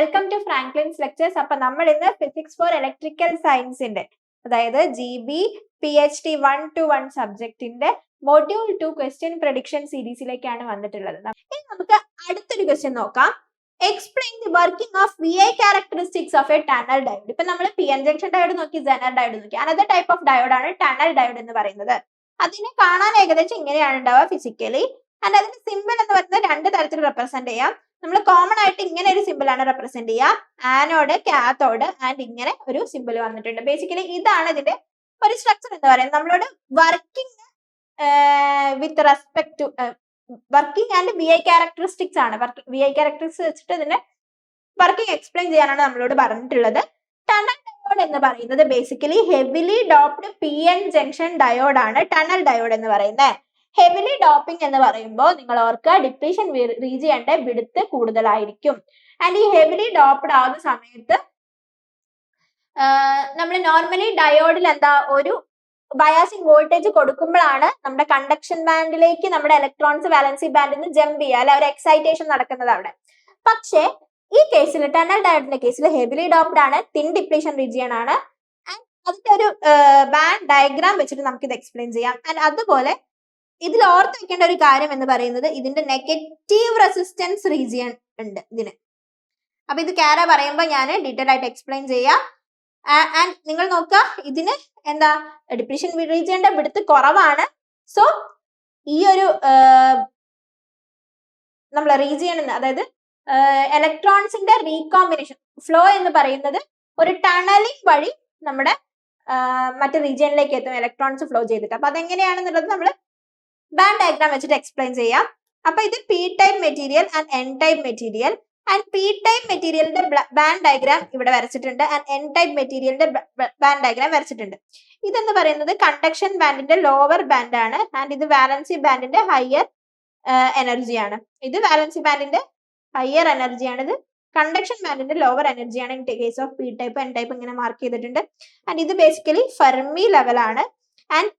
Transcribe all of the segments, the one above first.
Welcome to Franklin's lectures. അപ്പൊ നമ്മൾ ഇന്ന് ഫിസിക്സ് ഫോർ ഇലക്ട്രിക്കൽ സയൻസിന്റെ അതായത് GB PhD 1-1 സബ്ജക്റ്റിന്റെ മൊഡ്യൂൾ 2 ക്വസ്റ്റ്യൻ പ്രഡിക്ഷൻ സീരീസിലേക്കാണ് വന്നിട്ടുള്ളത്. ഇനി നമുക്ക് അടുത്തൊരു ക്വസ്റ്റ്യൻ നോക്കാം. Explain the working of VI characteristics of a tunnel diode. ഇപ്പൊ നമ്മൾ PN ജംഗ്ഷൻ ഡയോഡ് നോക്കി, സെനർ ഡയോഡ് നോക്കി. അനദർ ടൈപ്പ് ഓഫ് ഡയോഡ് ആണ് ടണൽ ഡയോഡ് എന്ന് പറയുന്നത്. അതിനെ കാണാൻ ഏകദേശം ഇങ്ങനെയാണ് ഉണ്ടാവുക ഫിസിക്കലി. ആൻഡ് അതിന്റെ സിമ്പിൾ എന്ന് പറയുന്നത് രണ്ട് തരത്തിൽ റെപ്രസെന്റ് ചെയ്യാം. നമ്മൾ കോമൺ ആയിട്ട് ഇങ്ങനെ ഒരു സിമ്പിൾ ആണ് റെപ്രസെന്റ് ചെയ്യുക, ആനോഡ്, കാത്തോഡ് ആൻഡ് ഇങ്ങനെ ഒരു സിമ്പിൾ വന്നിട്ടുണ്ട്. ബേസിക്കലി ഇതാണ് ഇതിന്റെ ഒരു സ്ട്രക്ചർ എന്ന് പറയുന്നത്. നമ്മളോട് working with respect to working and VI characteristics ആണ്. VI ക്യാരക്ടറിസ്റ്റിക്സ് വെച്ചിട്ട് ഇതിന്റെ വർക്കിംഗ് എക്സ്പ്ലെയിൻ ചെയ്യാനാണ് നമ്മളോട് പറഞ്ഞിട്ടുള്ളത്. ടണൽ ഡയോഡ് എന്ന് പറയുന്നത് basically heavily doped PN junction diode ആണ് ടണൽ ഡയോഡ് എന്ന് പറയുന്നത്. ഹെവിലി ഡോപ്പിംഗ് എന്ന് പറയുമ്പോൾ നിങ്ങൾ ഓർക്കുക, ഡിപ്ലീഷൻ റീജിയന്റെ വിഡ്ത്ത് കൂടുതലായിരിക്കും. ആൻഡ് ഈ ഹെവിലി ഡോപ്ഡ് ആവുന്ന സമയത്ത് നമ്മൾ നോർമലി ഡയോഡിൽ എന്താ ഒരു ബയാസിംഗ് വോൾട്ടേജ് കൊടുക്കുമ്പോഴാണ് നമ്മുടെ കണ്ടക്ഷൻ ബാൻഡിലേക്ക് നമ്മുടെ ഇലക്ട്രോൺസ് വാലൻസി ബാൻഡിൽ നിന്ന് ജമ്പ് ചെയ്യുക, അല്ലെ ഒരു എക്സൈറ്റേഷൻ നടക്കുന്നത് അവിടെ. പക്ഷേ ഈ കേസിൽ ടണൽ ഡയോഡിന്റെ കേസിൽ ഹെവിലി ഡോപ്ഡ് ആണ്, തിൻ ഡിപ്ലീഷൻ റീജിയൻ ആണ്. ആൻഡ് അതിന്റെ ഒരു ബാൻഡ് ഡയഗ്രാം വെച്ചിട്ട് നമുക്ക് ഇത് എക്സ്പ്ലെയിൻ ചെയ്യാം. ആൻഡ് അതുപോലെ ഇതിൽ ഓർത്ത് വെക്കേണ്ട ഒരു കാര്യം എന്ന് പറയുന്നത് ഇതിന്റെ നെഗറ്റീവ് റെസിസ്റ്റൻസ് റീജിയൻ ഉണ്ട് ഇതിന്. അപ്പൊ ഇത് ക്യാര പറയുമ്പോൾ ഞാൻ ഡീറ്റെയിൽ ആയിട്ട് എക്സ്പ്ലെയിൻ ചെയ്യാം. ആൻഡ് നിങ്ങൾ നോക്കുക, ഇതിന് എന്താ ഡിപ്ലീഷൻ റീജിയന്റെ വിഡ്ത്ത് കുറവാണ്. സോ ഈ ഒരു നമ്മളെ റീജിയൻ അതായത് ഇലക്ട്രോൺസിന്റെ റീകോമ്പിനേഷൻ ഫ്ലോ എന്ന് പറയുന്നത് ഒരു ടണലിംഗ് വഴി നമ്മുടെ മറ്റു റീജിയനിലേക്ക് എത്തും ഇലക്ട്രോൺസ് ഫ്ലോ ചെയ്തിട്ട്. അപ്പൊ അതെങ്ങനെയാണെന്നുള്ളത് നമ്മൾ ബാൻഡ് ഡയഗ്രാം വെച്ചിട്ട് എക്സ്പ്ലെയിൻ ചെയ്യാം. അപ്പൊ ഇത് P type material and N type material. And P type മെറ്റീരിയലിന്റെ ബാൻഡ് ഡയഗ്രാം ഇവിടെ വരച്ചിട്ടുണ്ട്. ആൻഡ് N ടൈപ്പ് മെറ്റീരിയലിന്റെ ബാൻഡ് ഡയഗ്രാം വരച്ചിട്ടുണ്ട്. ഇതെന്ന് പറയുന്നത് കണ്ടക്ഷൻ ബാൻഡിന്റെ ലോവർ ബാൻഡ് ആണ്. ആൻഡ് ഇത് വാലൻസി ബാൻഡിന്റെ ഹയർ എനർജിയാണ്. ഇത് വാലൻസി ബാൻഡിന്റെ ഹയർ എനർജിയാണ്. ഇത് കണ്ടക്ഷൻ ബാൻഡിന്റെ ലോവർ എനർജിയാണ്. In case of P type N type ഇങ്ങനെ മാർക്ക് ചെയ്തിട്ടുണ്ട്. ആൻഡ് ഇത് ബേസിക്കലി ഫെർമി ലെവലാണ്. ആൻഡ്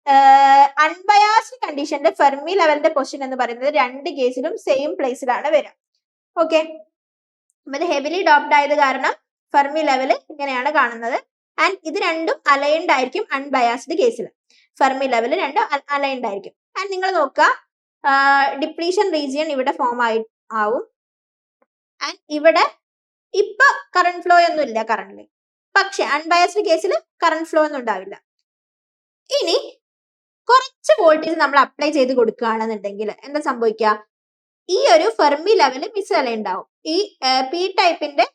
അൺബയാസ്ഡ് കണ്ടീഷനിൽ ഫെർമി ലെവലിന്റെ പൊസിഷൻ എന്ന് പറയുന്നത് രണ്ട് കേസിലും സെയിം പ്ലേസിലാണ് വരിക. ഓക്കെ, ഇത് ഹെവിലി ഡോപ്ഡ് ആയത് കാരണം ഫെർമി ലെവൽ ഇങ്ങനെയാണ് കാണുന്നത്. ആൻഡ് ഇത് രണ്ടും അലൈൻഡ് ആയിരിക്കും അൺബയാസ്ഡ് കേസിൽ. ഫെർമി ലെവൽ രണ്ടും അലൈൻഡ് ആയിരിക്കും. ആൻഡ് നിങ്ങൾ നോക്കുക, ഡിപ്ലീഷൻ റീജിയൻ ഇവിടെ ഫോം ആവും. ആൻഡ് ഇവിടെ ഇപ്പൊ കറണ്ട് ഫ്ലോ ഒന്നും ഇല്ല കറണ്ടില്, പക്ഷെ അൺബയാസ്ഡ് കേസിൽ കറണ്ട് ഫ്ലോ ഒന്നും ഉണ്ടാവില്ല. ഇനി കുറച്ച് വോൾട്ടേജ് നമ്മൾ അപ്ലൈ ചെയ്ത് കൊടുക്കുകയാണെന്നുണ്ടെങ്കിൽ എന്താ സംഭവിക്കുക, ഈ ഒരു ഫെർമി ലെവല് മിസ്അലൈൻഡ് ഉണ്ടാവും. ഈ P ടൈപ്പിന്റെ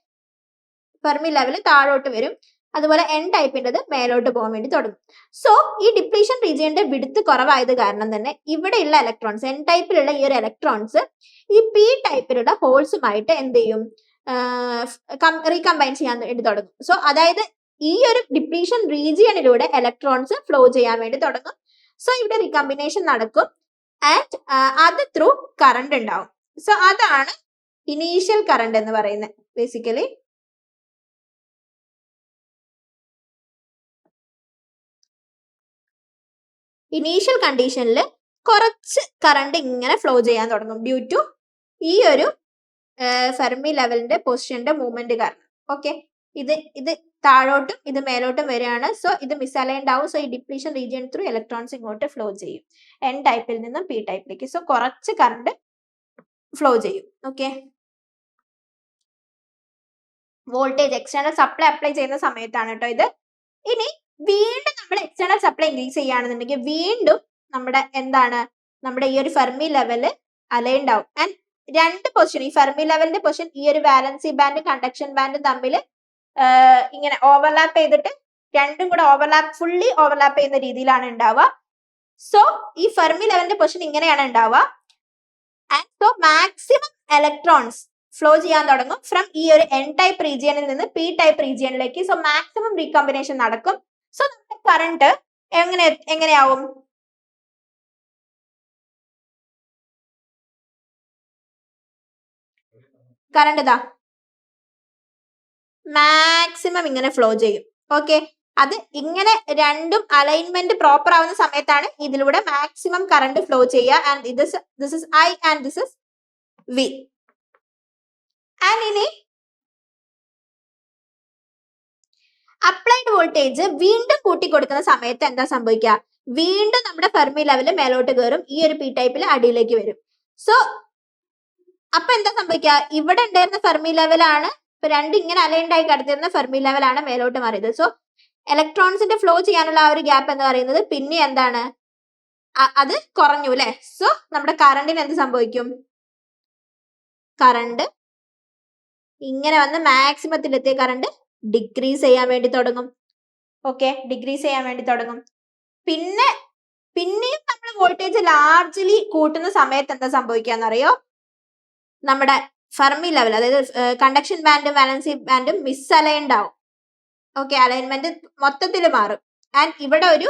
ഫെർമി ലെവല് താഴോട്ട് വരും, അതുപോലെ N ടൈപ്പിൻ്റെത് മേലോട്ട് പോകാൻ വേണ്ടി തുടങ്ങും. സോ ഈ ഡിപ്ലീഷൻ റീജിയന്റെ വിഡ്ത്ത് കുറവായത് കാരണം തന്നെ ഇവിടെയുള്ള ഇലക്ട്രോൺസ്, N ടൈപ്പിലുള്ള ഈ ഒരു ഇലക്ട്രോൺസ് ഈ P ടൈപ്പിലുള്ള ഹോൾസുമായിട്ട് എന്ത് ചെയ്യും, റീകമ്പൈൻ ചെയ്യാൻ വേണ്ടി തുടങ്ങും. സോ അതായത് ഈ ഒരു ഡിപ്ലീഷൻ റീജിയനിലൂടെ ഇലക്ട്രോൺസ് ഫ്ലോ ചെയ്യാൻ വേണ്ടി തുടങ്ങും. സോ ഇവിടെ റീകമ്പിനേഷൻ നടക്കും. ആൻഡ് അത് ത്രൂ കറണ്ട് ഉണ്ടാവും. സോ അതാണ് ഇനീഷ്യൽ കറണ്ട് എന്ന് പറയുന്നത്. ബേസിക്കലി ഇനീഷ്യൽ കണ്ടീഷനിൽ കുറച്ച് കറണ്ട് ഇങ്ങനെ ഫ്ലോ ചെയ്യാൻ തുടങ്ങും ഡ്യൂ ടു ഈ ഒരു ഫെർമി ലെവലിന്റെ പൊസിഷന്റെ മൂവ്മെന്റ് കാരണം. ഓക്കെ, ഇത് താഴോട്ടും ഇത് മേലോട്ടും വരികയാണ്. സോ ഇത് മിസ്അലൈൻഡ് ആവും. സോ ഈ ഡിപ്ലീഷൻ റീജിയൻ ത്രൂ ഇലക്ട്രോൺസ് ഇങ്ങോട്ട് ഫ്ലോ ചെയ്യും N ടൈപ്പിൽ നിന്നും P ടൈപ്പിലേക്ക്. സോ കുറച്ച് കറണ്ട് ഫ്ലോ ചെയ്യും. Okay, voltage external supply apply ചെയ്യുന്ന സമയത്താണ് കേട്ടോ ഇത്. ഇനി വീണ്ടും നമ്മൾ എക്സ്റ്റേണൽ സപ്ലൈ ഇൻക്രീസ് ചെയ്യുകയാണെന്നുണ്ടെങ്കിൽ വീണ്ടും നമ്മുടെ എന്താണ്, നമ്മുടെ ഈ ഒരു ഫെർമി ലെവല് അലൈൻഡ് ആവും. ആൻഡ് രണ്ട് പൊസിഷൻ, ഈ ഫെർമി ലെവലിന്റെ പൊസിഷൻ ഈ ഒരു വാലൻസി ബാൻഡും കണ്ടക്ഷൻ ബാൻഡും തമ്മിൽ ഇങ്ങനെ ഓവർലാപ്പ് ചെയ്തിട്ട് രണ്ടും കൂടെ ഫുള്ളി ഓവർലാപ്പ് ചെയ്യുന്ന രീതിയിലാണ് ഉണ്ടാവുക. സോ ഈ ഫെർമി ലെവലിന്റെ പൊസിഷൻ ഇങ്ങനെയാണ് ഉണ്ടാവുക. And so maximum electrons flow ചെയ്യാൻ തുടങ്ങും ഫ്രം ഈ ഒരു N ടൈപ്പ് റീജിയനിൽ നിന്ന് P ടൈപ്പ് റീജിയനിലേക്ക്. സോ മാക്സിമം റീകോമ്പിനേഷൻ നടക്കും. സോ നമ്മുടെ കറണ്ട് എങ്ങനെയാവും, കറണ്ട് ഇതാ മാക്സിമം ഇങ്ങനെ ഫ്ലോ ചെയ്യും. ഓക്കെ, അത് ഇങ്ങനെ രണ്ടും അലൈൻമെന്റ് പ്രോപ്പർ ആവുന്ന സമയത്താണ് ഇതിലൂടെ മാക്സിമം കറണ്ട് ഫ്ലോ ചെയ്യുക. And this is I and this is V. And ഇനി അപ്ലൈഡ് വോൾട്ടേജ് വീണ്ടും കൂട്ടി കൊടുക്കുന്ന സമയത്ത് എന്താ സംഭവിക്കുക? വീണ്ടും നമ്മുടെ ഫെർമി ലെവല് മേലോട്ട് കയറും, ഈ ഒരു പി ടൈപ്പിൽ അടിയിലേക്ക് വരും. സോ അപ്പൊ എന്താ സംഭവിക്കുക? ഇവിടെ ഉണ്ടായിരുന്ന ഫെർമി ലെവലാണ്, ഇപ്പൊ രണ്ടും ഇങ്ങനെ അലൈൻഡ് ആയി കിടത്തിരുന്ന ഫെർമി ലെവലാണ് മേലോട്ട് മാറിയത്. സോ ഇലക്ട്രോൺസിന്റെ ഫ്ലോ ചെയ്യാനുള്ള ആ ഒരു ഗ്യാപ്പ് എന്ന് പറയുന്നത് പിന്നെ എന്താണ്, അത് കുറഞ്ഞു അല്ലെ. സോ നമ്മുടെ കറണ്ടിന് എന്ത് സംഭവിക്കും? കറണ്ട് ഇങ്ങനെ വന്ന് മാക്സിമത്തിലെത്തിയ കറണ്ട് ഡിക്രീസ് ചെയ്യാൻ വേണ്ടി തുടങ്ങും. ഓക്കെ, ഡിക്രീസ് ചെയ്യാൻ വേണ്ടി തുടങ്ങും. പിന്നെയും നമ്മൾ വോൾട്ടേജ് ലാർജ്ലി കൂട്ടുന്ന സമയത്ത് എന്താ സംഭവിക്കാന്നറിയോ? നമ്മുടെ ഫെർമി ലെവൽ, അതായത് കണ്ടക്ഷൻ ബാൻഡും വാലൻസി ബാൻഡും മിസ്അലൈൻഡ് ആവും. ഓക്കെ, അലൈൻമെന്റ് മൊത്തത്തിൽ മാറും. ആൻഡ് ഇവിടെ ഒരു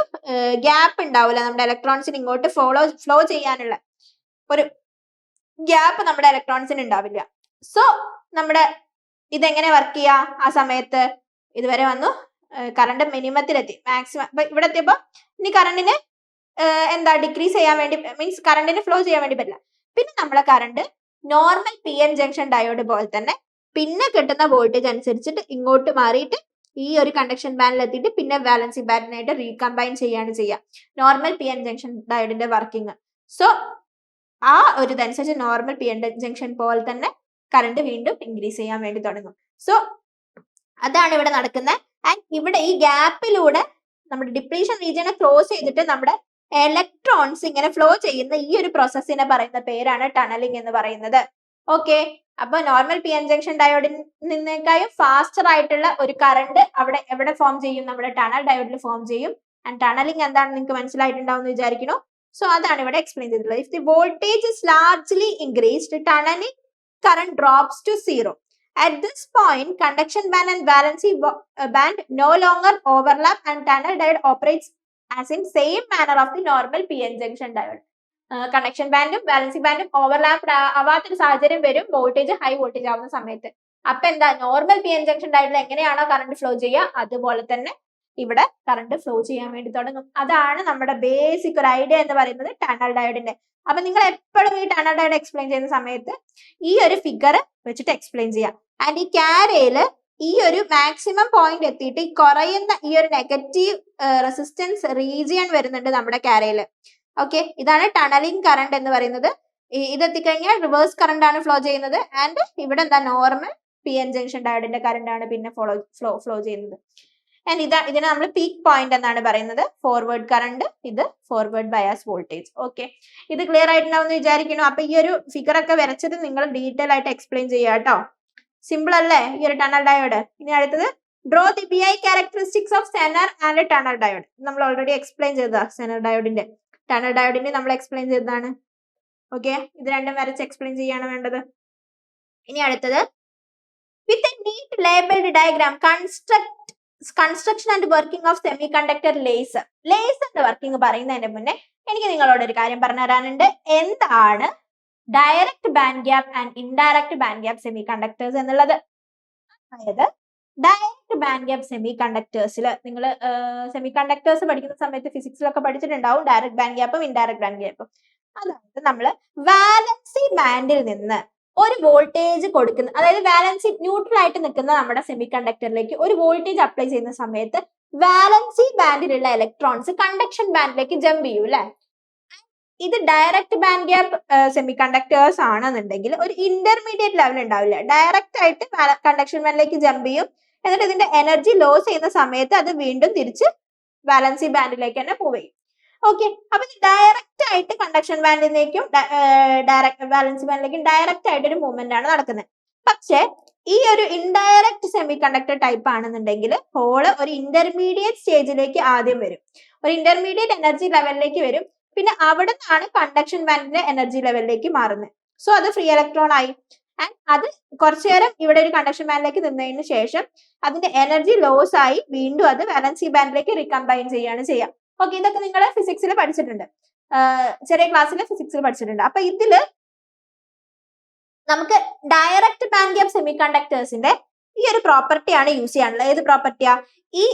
ഗ്യാപ്പ് ഉണ്ടാവില്ല, നമ്മുടെ ഇലക്ട്രോൺസിന് ഇങ്ങോട്ട് ഫ്ലോ ചെയ്യാനുള്ള ഒരു ഗ്യാപ്പ് നമ്മുടെ ഇലക്ട്രോൺസിന് ഉണ്ടാവില്ല. സോ നമ്മുടെ ഇതെങ്ങനെ വർക്ക് ചെയ്യാ? ആ സമയത്ത് ഇതുവരെ വന്നു, കറണ്ട് മിനിമത്തിലെത്തി, മാക്സിമം. ഇപ്പൊ ഇവിടെ എത്തിയപ്പോ ഇനി കറണ്ടിന് എന്താ ഡിക്രീസ് ചെയ്യാൻ വേണ്ടി, മീൻസ് കറണ്ടിന് ഫ്ലോ ചെയ്യാൻ വേണ്ടി പറ്റില്ല. പിന്നെ നമ്മളെ current normal P N junction diode പോലെ തന്നെ പിന്നെ കിട്ടുന്ന വോൾട്ടേജ് അനുസരിച്ചിട്ട് ഇങ്ങോട്ട് മാറിയിട്ട് ഈ ഒരു കണ്ടക്ഷൻ ബാൻഡിൽ എത്തിയിട്ട് പിന്നെ വാലൻസി ബാൻഡിനായിട്ട് റീകമ്പൈൻ ചെയ്യാണ് ചെയ്യുക, നോർമൽ പി എൻ ജംഗ്ഷൻ ഡയോഡിന്റെ വർക്കിംഗ്. സോ ആ ഒരു ഇതനുസരിച്ച് നോർമൽ പി എൻ ജംഗ്ഷൻ പോലെ തന്നെ കറണ്ട് വീണ്ടും ഇൻക്രീസ് ചെയ്യാൻ വേണ്ടി തുടങ്ങും. സോ അതാണ് ഇവിടെ നടക്കുന്നത്. ആൻഡ് ഇവിടെ ഈ ഗ്യാപ്പിലൂടെ നമ്മുടെ ഡിപ്ലീഷൻ റീജിയനെ ക്രോസ് ചെയ്തിട്ട് നമ്മുടെ ഇലക്ട്രോൺസ് ഇങ്ങനെ ഫ്ലോ ചെയ്യുന്ന ഈ ഒരു പ്രോസസ്സിനെ പറയുന്ന പേരാണ് ടണലിംഗ് എന്ന് പറയുന്നത്. ഓക്കെ, അപ്പൊ നോർമൽ പി എൻ ജംഗ്ഷൻ ഡയോഡിൽ നിന്നേക്കാളും ഫാസ്റ്റർ ആയിട്ടുള്ള ഒരു കറണ്ട് അവിടെ എവിടെ ഫോം ചെയ്യും? നമ്മുടെ ടണൽ ഡയോഡിൽ ഫോം ചെയ്യും. ആൻഡ് ടണലിംഗ് എന്താണെന്ന് നിങ്ങൾക്ക് മനസ്സിലായിട്ടുണ്ടാവും എന്ന് വിചാരിക്കുന്നു. സോ അതാണ് ഇവിടെ എക്സ്പ്ലെയിൻ ചെയ്തിട്ടുള്ളത്. If the voltage is largely increased, tunnelling current drops to zero. At this point, conduction band and valency band no longer overlap and tunnel diode operates as in same manner of the normal PN junction diode. Conduction ബാൻഡും valency ബാൻഡും overlap ആവാത്തൊരു സാഹചര്യം വരും voltage high voltage ആവുന്ന സമയത്ത്. അപ്പൊ എന്താ, normal P N junction ഡയോഡിൽ എങ്ങനെയാണോ കറണ്ട് ഫ്ലോ ചെയ്യുക അതുപോലെ തന്നെ ഇവിടെ കറണ്ട് ഫ്ലോ ചെയ്യാൻ വേണ്ടി തുടങ്ങും. അതാണ് നമ്മുടെ ബേസിക് ഒരു ഐഡിയ എന്ന് പറയുന്നത് ടണൽ ഡയോഡിന്റെ. അപ്പൊ നിങ്ങൾ എപ്പോഴും ഈ ടണൽ ഡയോഡ് എക്സ്പ്ലെയിൻ ചെയ്യുന്ന സമയത്ത് ഈ ഒരു ഫിഗർ വെച്ചിട്ട് എക്സ്പ്ലെയിൻ ചെയ്യാം. ആൻഡ് ഈ ക്യാരയില് ഈ ഒരു മാക്സിമം പോയിന്റ് എത്തിയിട്ട് ഈ കുറയുന്ന ഈ ഒരു നെഗറ്റീവ് റെസിസ്റ്റൻസ് റീജിയൻ വരുന്നുണ്ട് നമ്മുടെ ക്യാരയില്. ഓക്കെ, ഇതാണ് ടണലിംഗ് കറണ്ട് എന്ന് പറയുന്നത്. ഇതെത്തിക്കഴിഞ്ഞാൽ റിവേഴ്സ് കറണ്ട് ആണ് ഫ്ലോ ചെയ്യുന്നത്. ആൻഡ് ഇവിടെ എന്താ, നോർമൽ പി എൻ ജംഗ്ഷൻ ഡയോഡിന്റെ കറണ്ട് ആണ് പിന്നെ ഫ്ലോ ചെയ്യുന്നത്. ആൻഡ് ഇതിനെ നമ്മൾ പീക്ക് പോയിന്റ് എന്നാണ് പറയുന്നത്. ഫോർവേഡ് കറണ്ട്, ഇത് ഫോർവേഡ് ബയാസ് വോൾട്ടേജ്. ഓക്കെ, ഇത് ക്ലിയർ ആയിട്ടുണ്ടാവും എന്ന് വിചാരിക്കുന്നു. അപ്പൊ ഈ ഒരു ഫിഗർ ഒക്കെ വരച്ചത് നിങ്ങൾ ഡീറ്റെയിൽ ആയിട്ട് എക്സ്പ്ലെയിൻ ചെയ്യുക കേട്ടോ. സിമ്പിൾ അല്ലേ ഈ ഒരു ടണൽ ഡയോഡ്? ഇനി അടുത്തത് draw the BI characteristics of Zener and tunnel diode. നമ്മൾ ഓൾറെഡി എക്സ്പ്ലെയിൻ ചെയ്തതാ സെനർ ഡയോഡിന്റെ. ടണൽ ഡയോഡിന്റെ നമ്മൾ എക്സ്പ്ലെയിൻ ചെയ്തതാണ്. ഓക്കെ, ഇത് രണ്ടും വരച്ച് എക്സ്പ്ലെയിൻ ചെയ്യാണ് വേണ്ടത്. ഇനി അടുത്തത് with a neat labelled diagram construction and working of semiconductor laser. ലേസറിന്റെ വർക്കിംഗ് പറയുന്നതിന് മുന്നേ എനിക്ക് നിങ്ങളോട് ഒരു കാര്യം പറഞ്ഞു തരാനുണ്ട്. എന്താണ് direct band gap and indirect band gap semiconductors എന്നുള്ളത്? അതായത് ഡയറക്റ്റ് ബാൻഡ് ഗ്യാപ്പ് സെമി കണ്ടക്ടേഴ്സിൽ നിങ്ങൾ സെമി കണ്ടക്ടേഴ്സ് പഠിക്കുന്ന സമയത്ത് ഫിസിക്സിലൊക്കെ പഠിച്ചിട്ടുണ്ടാവും ഡയറക്റ്റ് ബാൻഡ് ഗ്യാപ്പും ഇൻഡയറക്റ്റ് ബാൻഡ് ഗ്യാപ്പും. അതായത് നമ്മൾ വാലൻസി ബാൻഡിൽ നിന്ന് ഒരു വോൾട്ടേജ് കൊടുക്കുന്ന, അതായത് വാലൻസി ന്യൂട്രൽ ആയിട്ട് നിൽക്കുന്ന നമ്മുടെ സെമി കണ്ടക്ടറിലേക്ക് ഒരു വോൾട്ടേജ് അപ്ലൈ ചെയ്യുന്ന സമയത്ത് വാലൻസി ബാൻഡിലുള്ള ഇലക്ട്രോൺസ് കണ്ടക്ഷൻ ബാൻഡിലേക്ക് ജമ്പ് ചെയ്യും അല്ലെ. ഇത് direct band gap semi conductors ആണെന്നുണ്ടെങ്കിൽ ഒരു ഇന്റർമീഡിയറ്റ് ലെവൽ ഉണ്ടാവില്ല, ഡയറക്റ്റ് ആയിട്ട് കണ്ടക്ഷൻ ബാൻഡിലേക്ക് ജമ്പ് ചെയ്യും. എന്നിട്ട് ഇതിന്റെ എനർജി ലോസ് ചെയ്യുന്ന സമയത്ത് അത് വീണ്ടും തിരിച്ച് വാലൻസി ബാൻഡിലേക്ക് തന്നെ മൂവ് ചെയ്യും. ഓക്കെ, അപ്പൊ ഇത് ഡയറക്റ്റ് ആയിട്ട് കണ്ടക്ഷൻ ബാൻഡിലേക്കും വാലൻസി ബാൻഡിലേക്കും ഡയറക്റ്റ് ആയിട്ട് ഒരു മൂവ്മെന്റ് ആണ് നടക്കുന്നത്. പക്ഷെ ഈ ഒരു ഇൻഡയറക്റ്റ് സെമി കണ്ടക്ടർ ടൈപ്പ് ആണെന്നുണ്ടെങ്കിൽ ഹോള് ഒരു ഇന്റർമീഡിയറ്റ് സ്റ്റേജിലേക്ക് ആദ്യം വരും, ഒരു ഇന്റർമീഡിയറ്റ് എനർജി ലെവലിലേക്ക് വരും. പിന്നെ അവിടെ നിന്നാണ് കണ്ടക്ഷൻ ബാൻഡിന്റെ എനർജി ലെവലിലേക്ക് മാറുന്നത്. സോ അത് ഫ്രീ ഇലക്ട്രോൺ ആയി. ആൻഡ് അത് കുറച്ചു നേരം ഇവിടെ ഒരു കണ്ടക്ഷൻ ബാൻഡിലേക്ക് നിന്നതിന് ശേഷം അതിന്റെ എനർജി ലോസ് ആയി വീണ്ടും അത് വാലൻസി ബാൻഡിലേക്ക് റീകമ്പൈൻ ചെയ്യാണ് ചെയ്യുക. ഓക്കെ, ഇതൊക്കെ നിങ്ങൾ ഫിസിക്സിൽ പഠിച്ചിട്ടുണ്ട്, ചെറിയ ക്ലാസ്സിൽ ഫിസിക്സിൽ പഠിച്ചിട്ടുണ്ട്. അപ്പൊ ഇതില് നമുക്ക് ഡയറക്റ്റ് ബാൻഡ് ഗ്യാപ്പ് സെമി കണ്ടക്ടേഴ്സിന്റെ ഈ ഒരു പ്രോപ്പർട്ടിയാണ് യൂസ് ചെയ്യാനുള്ളത്. ഏത് പ്രോപ്പർട്ടിയാ? ഈ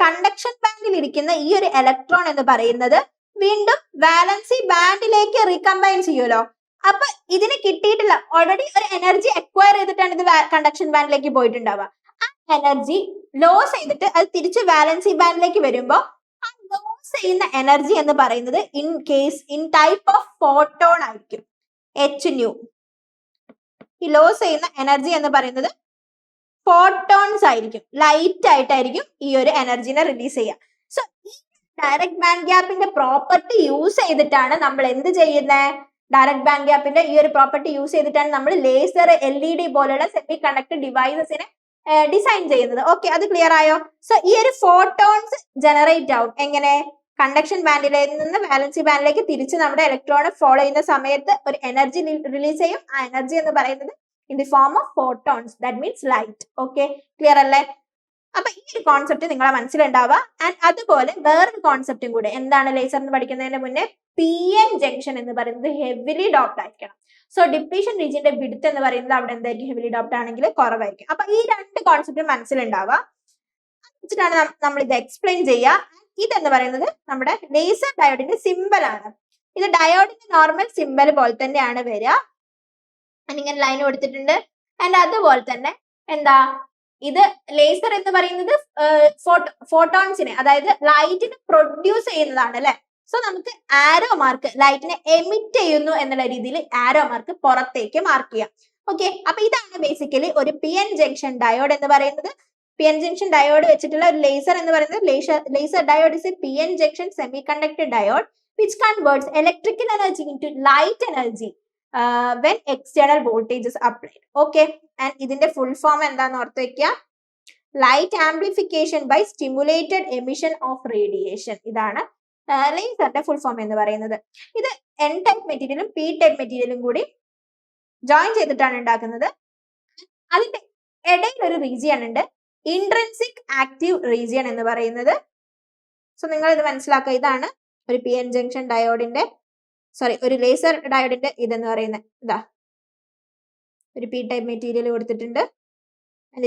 കണ്ടക്ഷൻ ബാൻഡിൽ ഇരിക്കുന്ന ഈ ഒരു ഇലക്ട്രോൺ എന്ന് പറയുന്നത് വീണ്ടും വാലൻസി ബാൻഡിലേക്ക് റീകമ്പൈൻ ചെയ്യുമല്ലോ. അപ്പൊ ഇതിന് കിട്ടിയിട്ടില്ല, ഓൾറെഡി ഒരു എനർജി അക്വയർ ചെയ്തിട്ടാണ് ഇത് കണ്ടക്ഷൻ ബാൻഡിലേക്ക് പോയിട്ടുണ്ടാവുക. ആ എനർജി ലോസ് ചെയ്തിട്ട് അത് തിരിച്ച് വാലൻസി ബാൻഡിലേക്ക് വരുമ്പോൾ ആ ലോസ് ചെയ്യുന്ന എനർജി എന്ന് പറയുന്നത് ഇൻ ടൈപ്പ് ഓഫ് ഫോട്ടോൺ ആയിരിക്കും, hν. ഈ ലോസ് ചെയ്യുന്ന എനർജി എന്ന് പറയുന്നത് ഫോട്ടോൺസ് ആയിരിക്കും, ലൈറ്റ് ആയിട്ടായിരിക്കും ഈ ഒരു എനർജിനെ റിലീസ് ചെയ്യുക. സോ ഈ ഡയറക്റ്റ് ബാൻഡ് ഗ്യാപ്പിന്റെ പ്രോപ്പർട്ടി യൂസ് ചെയ്തിട്ടാണ് നമ്മൾ എന്ത് ചെയ്യുന്നത്? ഡയറക്റ്റ് ബാൻഡ് ഗ്യാപ്പിന്റെ ഈ ഒരു പ്രോപ്പർട്ടി യൂസ് ചെയ്തിട്ടാണ് നമ്മൾ ലേസർ, LED പോലുള്ള സെമി കണ്ടക്ടർ ഡിവൈസസിനെ ഡിസൈൻ ചെയ്യുന്നത്. ഓക്കെ, അത് ക്ലിയർ ആയോ? സോ ഈ ഒരു ഫോട്ടോൺസ് ജനറേറ്റ് ആവും എങ്ങനെ? കണ്ടക്ഷൻ ബാൻഡിലേക്ക് നിന്ന് വാലൻസി ബാൻഡിലേക്ക് തിരിച്ച് നമ്മുടെ ഇലക്ട്രോൺ ഫോളോ ചെയ്യുന്ന സമയത്ത് ഒരു എനർജി റിലീസ് ചെയ്യും. ആ എനർജി എന്ന് പറയുന്നത് in the form of photons, that means light. Okay, clear അല്ലേ? അപ്പൊ ഈ ഒരു കോൺസെപ്റ്റ് നിങ്ങളെ മനസ്സിലുണ്ടാവുക. ആൻഡ് അതുപോലെ വേറൊരു കോൺസെപ്റ്റും കൂടെ എന്താണ് ലേസർ എന്ന് പഠിക്കുന്നതിന് മുന്നേ PN ജംഗ്ഷൻ എന്ന് പറയുന്നത് ഹെവിലി ഡോപ്ഡ് ആയിരിക്കണം. സോ ഡിപ്ലീഷൻ റീജിയന്റെ വിഡ്ത്ത് എന്ന് പറയുന്നത് അവിടെ എന്തായിരിക്കും? ഹെവിലി ഡോപ്ഡ് ആണെങ്കിൽ കുറവായിരിക്കും. അപ്പൊ ഈ രണ്ട് കോൺസെപ്റ്റും മനസ്സിലുണ്ടാവുക. വെച്ചിട്ടാണ് നമ്മൾ ഇത് എക്സ്പ്ലെയിൻ ചെയ്യുക. ഇതെന്ന് പറയുന്നത് നമ്മുടെ ലേസർ ഡയോഡിന്റെ സിമ്പൽ ആണ്. ഇത് ഡയോഡിന്റെ നോർമൽ സിമ്പൽ പോലെ തന്നെയാണ് വരിക. ഇങ്ങനെ ലൈൻ കൊടുത്തിട്ടുണ്ട്. ആൻഡ് അതുപോലെ തന്നെ എന്താ ഇത് ലേസർ എന്ന് പറയുന്നത് ഫോട്ടോൺസിനെ, അതായത് ലൈറ്റിനെ പ്രൊഡ്യൂസ് ചെയ്യുന്നതാണ് അല്ലെ. സോ നമുക്ക് ആരോ മാർക്ക് ലൈറ്റിനെ എമിറ്റ് ചെയ്യുന്നു എന്നുള്ള രീതിയിൽ ആരോ മാർക്ക് പുറത്തേക്ക് മാർക്ക് ചെയ്യാം. ഓക്കെ, അപ്പൊ ഇതാണ് ബേസിക്കലി ഒരു PN ജംഗ്ഷൻ ഡയോഡ് എന്ന് പറയുന്നത്. PN ജംഗ്ഷൻ ഡയോഡ് വെച്ചിട്ടുള്ള ഒരു ലേസർ എന്ന് പറയുന്നത് laser diode is a PN junction semiconductor diode which converts electrical energy into light energy when external voltage is applied. Okay, and ഇതിന്റെ full form എന്താന്ന് ഓർത്ത് വെക്കുക? Light amplification by stimulated emission of radiation. ഇതാണ് ലേസറിന്റെ full form എന്ന് പറയുന്നത്. ഇത് N type മെറ്റീരിയലും P ടൈപ്പ് മെറ്റീരിയലും കൂടി ജോയിൻ ചെയ്തിട്ടാണ് ഉണ്ടാക്കുന്നത്. അതിന്റെ ഇടയിൽ ഒരു റീജിയൻ ഉണ്ട്, ഇൻട്രിൻസിക് ആക്റ്റീവ് റീജിയൻ എന്ന് പറയുന്നത്. സോ നിങ്ങൾ ഇത് മനസ്സിലാക്കുക. ഇതാണ് ഒരു PN ജംഗ്ഷൻ ഡയോഡിന്റെ ഒരു ലേസർ ഡയോഡിന്റെ ഇതെന്ന് പറയുന്നത്. ഇതാ ഒരു P ടൈപ്പ് മെറ്റീരിയൽ കൊടുത്തിട്ടുണ്ട്.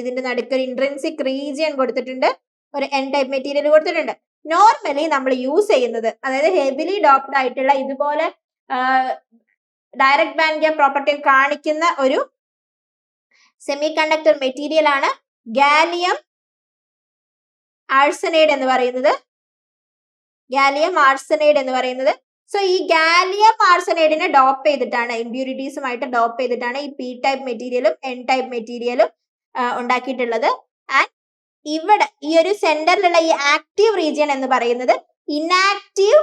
ഇതിന്റെ നടുക്ക് ഒരു ഇൻട്രിൻസിക് റീജിയൻ കൊടുത്തിട്ടുണ്ട്, ഒരു N ടൈപ്പ് മെറ്റീരിയൽ കൊടുത്തിട്ടുണ്ട്. നോർമലി നമ്മൾ യൂസ് ചെയ്യുന്നത്, അതായത് ഹെവിലി ഡോപ്ഡ് ആയിട്ടുള്ള ഇതുപോലെ ഡയറക്റ്റ് ബാൻഡ് ഗ്യാപ്പ് പ്രോപ്പർട്ടി കാണിക്കുന്ന ഒരു സെമി കണ്ടക്ടർ മെറ്റീരിയൽ ആണ് ഗാലിയം ആഴ്സനൈഡ് എന്ന് പറയുന്നത്. സോ ഈ ഗാലിയം ആർസനൈഡിനെ ഡോപ്പ് ചെയ്തിട്ടാണ്, ഇമ്പ്യൂരിറ്റീസുമായിട്ട് ഡോപ്പ് ചെയ്തിട്ടാണ് ഈ P ടൈപ്പ് മെറ്റീരിയലും N ടൈപ്പ് മെറ്റീരിയലും ഉണ്ടാക്കിയിട്ടുള്ളത്. ആൻഡ് ഇവിടെ ഈ ഒരു സെന്ററിലുള്ള ഈ ആക്റ്റീവ് റീജിയൻ എന്ന് പറയുന്നത് ഇനാക്റ്റീവ്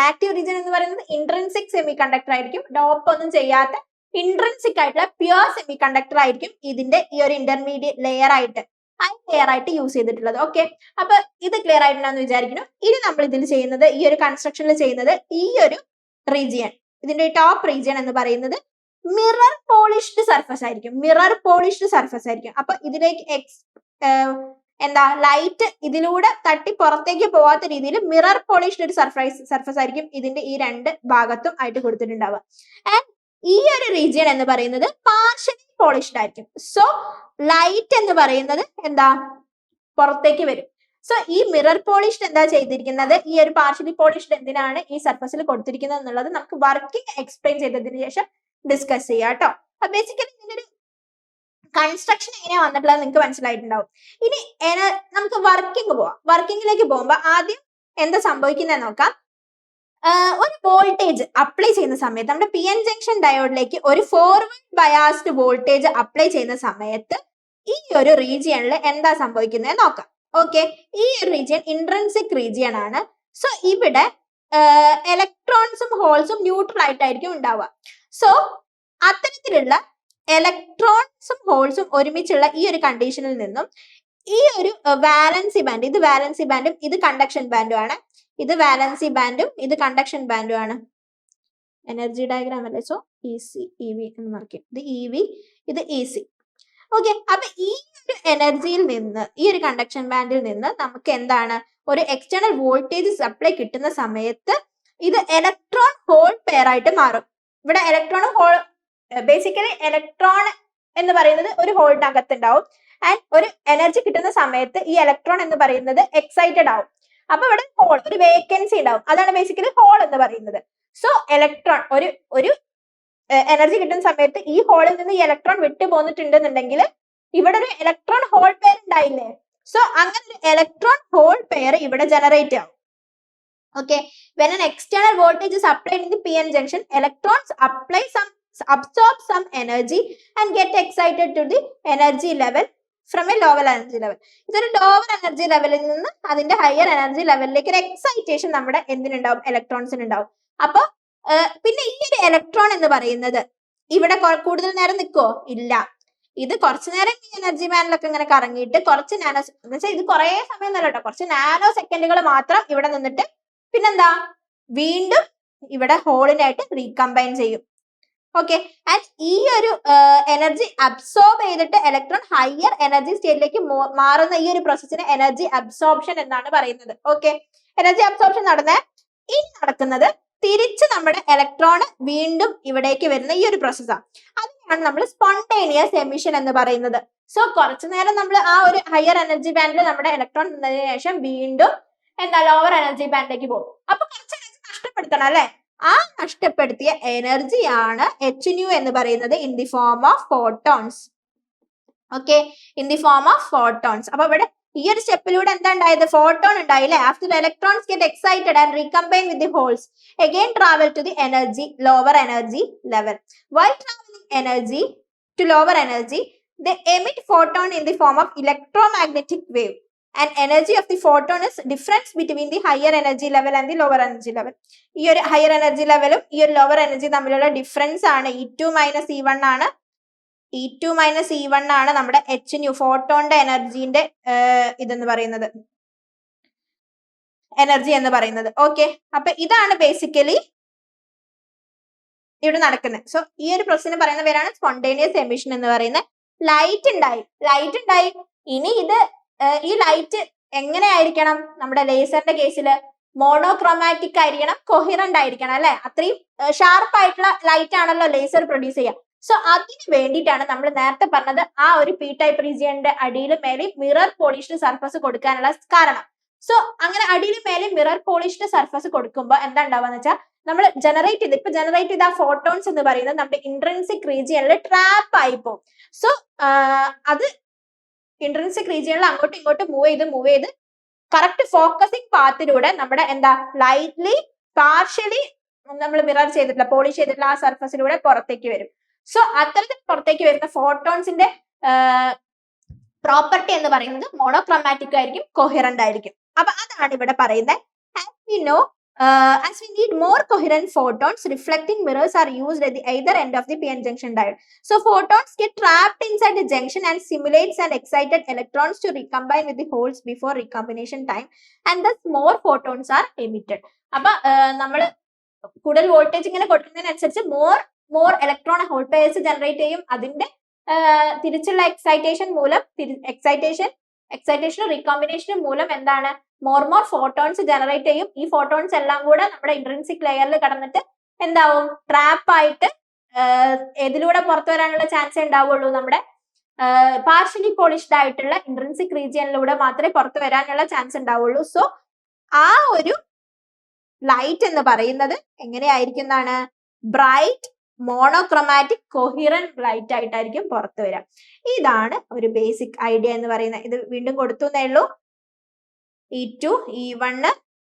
ആക്റ്റീവ് റീജിയൻ എന്ന് പറയുന്നത് ഇൻട്രിൻസിക് സെമി കണ്ടക്ടർ ആയിരിക്കും. ഡോപ്പ് ഒന്നും ചെയ്യാത്ത ഇൻട്രിൻസിക് ആയിട്ടുള്ള പ്യുവർ സെമി കണ്ടക്ടർ ആയിരിക്കും ഇതിന്റെ ഈ ഒരു ഇന്റർമീഡിയറ്റ് ലെയർ ആയിട്ട് യൂസ് ചെയ്തിട്ടുള്ളത്. ഓക്കെ, അപ്പൊ ഇത് ക്ലിയർ ആയിട്ടുണ്ടെന്ന് വിചാരിക്കുന്നു. ഇനി നമ്മൾ ഇതിൽ ചെയ്യുന്നത്, ഈ ഒരു കൺസ്ട്രക്ഷനിൽ ചെയ്യുന്നത്, ഈ ഒരു റീജിയൻ, ഇതിന്റെ ടോപ്പ് റീജിയൻ എന്ന് പറയുന്നത് മിറർ പോളിഷ്ഡ് സർഫസ് ആയിരിക്കും. അപ്പൊ ഇതിലേക്ക് ലൈറ്റ് ഇതിലൂടെ തട്ടി പുറത്തേക്ക് പോവാത്ത രീതിയിൽ മിറർ പോളിഷ്ഡ് ഒരു സർഫസ് ആയിരിക്കും ഇതിന്റെ ഈ രണ്ട് ഭാഗത്തും ആയിട്ട് കൊടുത്തിട്ടുണ്ടാവുക. ആൻഡ് ഈ ഒരു റീജിയൻ എന്ന് പറയുന്നത് പാർഷ്യലി പോളിഷ്ഡ് ആയിരിക്കും. സോ ലൈറ്റ് എന്ന് പറയുന്നത് പുറത്തേക്ക് വരും. സോ ഈ മിറർ പോളിഷ്ഡ് എന്താ ചെയ്തിരിക്കുന്നത്? ഈ ഒരു പാർഷ്യലി പോളിഷ്ഡ് എന്തിനാണ് ഈ സർഫസിൽ കൊടുത്തിരിക്കുന്നത് എന്നുള്ളത് നമുക്ക് വർക്കിംഗ് എക്സ്പ്ലെയിൻ ചെയ്തതിന് ശേഷം ഡിസ്കസ് ചെയ്യാം കേട്ടോ. അപ്പൊ ബേസിക്കലി ഇതിന്റെ ഒരു കൺസ്ട്രക്ഷൻ എങ്ങനെയാ വന്നിട്ടുള്ളത് നിങ്ങൾക്ക് മനസ്സിലായിട്ടുണ്ടാവും. ഇനി നമുക്ക് വർക്കിംഗിലേക്ക് പോകുമ്പോൾ ആദ്യം എന്താ സംഭവിക്കുന്നത് നോക്കാം. ഒരു വോൾട്ടേജ് അപ്ലൈ ചെയ്യുന്ന സമയത്ത് നമ്മുടെ PN ജംഗ്ഷൻ ഡയോഡിലേക്ക് ഒരു ഫോർവേഡ് ബയാസ്ഡ് വോൾട്ടേജ് അപ്ലൈ ചെയ്യുന്ന സമയത്ത് ഈ ഒരു റീജിയനിൽ എന്താ സംഭവിക്കുന്നത് നോക്കാം. ഓക്കെ, ഈ ഒരു റീജിയൻ ഇൻട്രിൻസിക് റീജിയൻ ആണ്. സോ ഇവിടെ ഇലക്ട്രോൺസും ഹോൾസും ന്യൂട്രൽ ആയിട്ടായിരിക്കും ഉണ്ടാവുക. സോ അത്തരത്തിലുള്ള ഇലക്ട്രോൺസും ഹോൾസും ഒരുമിച്ചുള്ള ഈ ഒരു കണ്ടീഷനിൽ നിന്നും ഈ ഒരു വാലൻസി ബാൻഡ്, ഇത് വാലൻസി ബാൻഡും ഇത് കണ്ടക്ഷൻ ബാൻഡും ആണ്. ഇത് വാലൻസി ബാൻഡും ഇത് കണ്ടക്ഷൻ ബാൻഡും ആണ്. എനർജി ഡയഗ്രാം അല്ലേ? സോ EC EV എന്ന് മാർക്ക്. ഇത് EV, ഇത് EC. ഓക്കെ, അപ്പൊ ഈ ഒരു എനർജിയിൽ നിന്ന്, ഈ ഒരു കണ്ടക്ഷൻ ബാൻഡിൽ നിന്ന് നമുക്ക് എന്താണ് ഒരു എക്സ്റ്റേണൽ വോൾട്ടേജ് സപ്ലൈ കിട്ടുന്ന സമയത്ത് ഇത് ഇലക്ട്രോൺ ഹോൾ പെയർ ആയിട്ട് മാറും. ഇവിടെ ഇലക്ട്രോണും ഹോൾ, ബേസിക്കലി ഇലക്ട്രോൺ എന്ന് പറയുന്നത് ഒരു ഹോളിന്റെ അകത്തുണ്ടാവും. ആൻഡ് ഒരു എനർജി കിട്ടുന്ന സമയത്ത് ഈ ഇലക്ട്രോൺ എന്ന് പറയുന്നത് എക്സൈറ്റഡ് ആവും. അപ്പൊ ഇവിടെ ഹോൾ, ഒരു വേക്കൻസി ഉണ്ടാവും. അതാണ് ബേസിക്കലി ഹോൾ എന്ന് പറയുന്നത്. സോ ഇലക്ട്രോൺ ഒരു എനർജി കിട്ടുന്ന സമയത്ത് ഈ ഹോളിൽ നിന്ന് ഈ ഇലക്ട്രോൺ വിട്ടു പോന്നിട്ടുണ്ടെന്നുണ്ടെങ്കിൽ ഇവിടെ ഒരു ഇലക്ട്രോൺ ഹോൾ പെയർ ഉണ്ടായില്ലേ? സോ അങ്ങനെ ഒരു ഇലക്ട്രോൺ ഹോൾ പെയർ ഇവിടെ ജനറേറ്റ് ആവും. Okay, when an external voltage is applied in the p-n junction, electrons absorb some energy and get excited to the energy level from a lower energy level. ഇതൊരു lower energy ലെവലിൽ നിന്ന് അതിന്റെ higher energy ലെവലിലേക്ക് ഒരു excitation നമ്മുടെ എന്തിനുണ്ടാവും? ഇലക്ട്രോൺസിന് ഉണ്ടാവും. അപ്പൊ പിന്നെ ഈ ഒരു ഇലക്ട്രോൺ എന്ന് പറയുന്നത് ഇവിടെ കൂടുതൽ നേരം നിൽക്കുവോ? ഇല്ല. ഇത് കുറച്ചു നേരം ഈ എനർജി ബാൻഡിലൊക്കെ ഇങ്ങനെ കറങ്ങിയിട്ട് കുറച്ച് നാനോ, എന്ന് വെച്ചാൽ ഇത് കുറെ സമയം ഒന്നല്ല കേട്ടോ, കുറച്ച് നാനോ സെക്കൻഡുകൾ മാത്രം ഇവിടെ നിന്നിട്ട് പിന്നെന്താ വീണ്ടും ഇവിടെ ഹോളിനായിട്ട് റീകമ്പൈൻ ചെയ്യും. ഓക്കെ, ആൻഡ് ഈ ഒരു എനർജി അബ്സോർബ് ചെയ്തിട്ട് ഇലക്ട്രോൺ ഹയർ എനർജി സ്റ്റേറ്റിലേക്ക് മാറുന്ന ഈ ഒരു പ്രോസസ്സിന് എനർജി അബ്സോർപ്ഷൻ എന്നാണ് പറയുന്നത്. ഓക്കെ, എനർജി അബ്സോർപ്ഷൻ നടക്കുന്നത് തിരിച്ച് നമ്മുടെ ഇലക്ട്രോൺ വീണ്ടും ഇവിടേക്ക് വരുന്ന ഈ ഒരു പ്രോസസ്സാണ്. അതിനാണ് നമ്മൾ സ്പോണ്ടേനിയസ് എമിഷൻ എന്ന് പറയുന്നത്. സോ കുറച്ചു നേരം നമ്മൾ ആ ഒരു ഹയർ എനർജി ബാൻഡിൽ നമ്മുടെ ഇലക്ട്രോൺ നിന്നതിന് ശേഷം വീണ്ടും എന്താ ലോവർ എനർജി ബാൻഡിലേക്ക് പോകും. അപ്പൊ കുറച്ച് എനർജി നഷ്ടപ്പെടുത്തണം അല്ലെ? ആ നഷ്ടപ്പെടുത്തിയ എനർജിയാണ് hν എന്ന് പറയുന്നത് in the form of photons. Okay, in the form of photons. അപ്പൊ ഇവിടെ ഈ ഒരു സ്റ്റെപ്പിലൂടെ എന്താ ഉണ്ടായത്? ഫോട്ടോൺ ഉണ്ടായില്ലേ? After electrons get excited and recombine with the holes again travel to the energy lower energy level. While travelling energy to lower energy they emit photon in the form of electromagnetic wave. And energy of the photon is difference between the higher energy level and the lower energy level. ഈ ഒരു higher energy ലെവലും ഈ ഒരു lower energy തമ്മിലുള്ള difference ആണ് E2 minus E1 ആണ്. E2 minus E1 ആണ് നമ്മുടെ hν ഫോട്ടോണിന്റെ എനർജിന്റെ ഇതെന്ന് പറയുന്നത്, എനർജി എന്ന് പറയുന്നത്. ഓക്കെ, അപ്പൊ ഇതാണ് ബേസിക്കലി ഇവിടെ നടക്കുന്നത്. സോ ഈ ഒരു പ്രോസസ്സിന് പറയുന്ന പേരാണ് സ്പോണ്ടേനിയസ് എമിഷൻ എന്ന് പറയുന്നത്. ലൈറ്റ് ഉണ്ടായി. ഇനി ഇത് ഈ ലൈറ്റ് എങ്ങനെയായിരിക്കണം? നമ്മുടെ ലേസറിന്റെ കേസിൽ മോണോക്രോമാറ്റിക് ആയിരിക്കണം, കൊഹിറന്റ് ആയിരിക്കണം അല്ലെ? അത്രയും ഷാർപ്പ് ആയിട്ടുള്ള ലൈറ്റ് ആണല്ലോ ലേസർ പ്രൊഡ്യൂസ് ചെയ്യുക. സോ അതിന് വേണ്ടിയിട്ടാണ് നമ്മൾ നേരത്തെ പറഞ്ഞത് ആ ഒരു പി ടൈപ്പ് റീജിയന്റെ അടിയിലും മേലെയും മിറർ പോളിഷ്ഡ് സർഫസ് കൊടുക്കാനുള്ള കാരണം. സോ അങ്ങനെ അടിയിലും മേലെയും മിറർ പോളിഷ്ഡ് സർഫസ് കൊടുക്കുമ്പോൾ എന്താ ഉണ്ടാവുക വെച്ചാൽ നമ്മൾ ജനറേറ്റ് ചെയ്ത ആ ഫോട്ടോൺസ് എന്ന് പറയുന്നത് നമ്മുടെ ഇൻട്രിൻസിക് റീജിയനിൽ ട്രാപ്പ് ആയി പോകും. സോ അത് ഇൻട്രിൻസിക് റീജിയനിൽ അങ്ങോട്ടും ഇങ്ങോട്ടും മൂവ് ചെയ്ത് കറക്റ്റ് ഫോക്കസിങ് പാത്തിലൂടെ നമ്മുടെ എന്താ ലൈറ്റ്ലി പാർഷ്യലി നമ്മൾ മിറർ ചെയ്തിട്ടില്ല, പോളിഷ് ചെയ്തിട്ടുള്ള ആ സർഫസിലൂടെ പുറത്തേക്ക് വരും. സോ അത്തരത്തിൽ പുറത്തേക്ക് വരുന്ന ഫോട്ടോൺസിന്റെ പ്രോപ്പർട്ടി എന്ന് പറയുന്നത് മോണോക്രോമാറ്റിക് ആയിരിക്കും, കൊഹിറന്റ് ആയിരിക്കും. അപ്പൊ അതാണ് ഇവിടെ പറയുന്നത്. As we need more coherent photons, reflecting mirrors are used at the either end of the p-n junction diode. So photons get trapped inside the junction and simulates an excited electrons to recombine with the holes before recombination time, and thus more photons are emitted. അപ്പൊ നമ്മൾ കൂടുതൽ voltage ഇങ്ങനെ കൊടുക്കുന്നതിനനുസരിച്ച് more electron hole pairs generate ചെയ്യും. അതിന്റെ തിരിച്ചുള്ള എക്സൈറ്റേഷനും റീകോമ്പിനേഷനും മൂലം എന്താണ് മോർ ഫോട്ടോൺസ് ജനറേറ്റ് ചെയ്യും. ഈ ഫോട്ടോൺസ് എല്ലാം കൂടെ നമ്മുടെ ഇൻട്രിൻസിക് ലെയറിൽ കടന്നിട്ട് എന്താവും? ട്രാപ്പ് ആയിട്ട് ഏതിലൂടെ പുറത്തു വരാനുള്ള ചാൻസ് ഉണ്ടാവുള്ളൂ? നമ്മുടെ പാർഷ്യലി പോളിഷ്ഡ് ആയിട്ടുള്ള ഇൻട്രിൻസിക് റീജിയനിലൂടെ മാത്രമേ പുറത്തു വരാനുള്ള ചാൻസ് ഉണ്ടാവുള്ളൂ. സോ ആ ഒരു ലൈറ്റ് എന്ന് പറയുന്നത് എങ്ങനെയായിരിക്കും? ബ്രൈറ്റ് മോണോക്രോമാറ്റിക് കൊഹിറന്റ് ലൈറ്റ് ആയിട്ടായിരിക്കും പുറത്തു വരിക. ഇതാണ് ഒരു ബേസിക് ഐഡിയ എന്ന് പറയുന്നത്. ഇത് വീണ്ടും കൊടുത്തു എന്നേ ഉള്ളൂ. E2 E1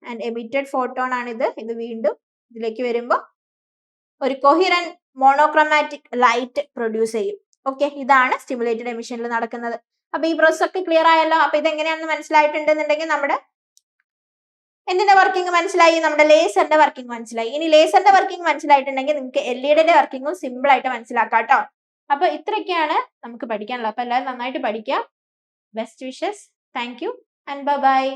and emitted photon ആണിത്. ഇത് വീണ്ടും ഇതിലേക്ക് വരുമ്പോൾ ഒരു കൊഹിറന്റ് മോണോക്രോമാറ്റിക് ലൈറ്റ് പ്രൊഡ്യൂസ് ചെയ്യും. ഓക്കെ, ഇതാണ് സ്റ്റിമുലേറ്റഡ് എമിഷനിൽ നടക്കുന്നത്. അപ്പൊ ഈ പ്രോസസ് ഒക്കെ ക്ലിയർ ആയല്ലോ. അപ്പൊ ഇത് എങ്ങനെയാണെന്ന് മനസ്സിലായിട്ടുണ്ടെന്നുണ്ടെങ്കിൽ നമ്മുടെ എന്തിന്റെ വർക്കിംഗ് മനസ്സിലായി? നമ്മുടെ ലേസറിന്റെ വർക്കിംഗ് മനസ്സിലായി. ഇനി ലേസറിന്റെ വർക്കിംഗ് മനസ്സിലായിട്ടുണ്ടെങ്കിൽ നിങ്ങൾക്ക് LED വർക്കിംഗും സിമ്പിൾ ആയിട്ട് മനസ്സിലാക്കാം കേട്ടോ. അപ്പൊ ഇത്രയൊക്കെയാണ് നമുക്ക് പഠിക്കാനുള്ളത്. അപ്പൊ എല്ലാവരും നന്നായിട്ട് പഠിക്കുക. Best wishes. Thank you and bye bye.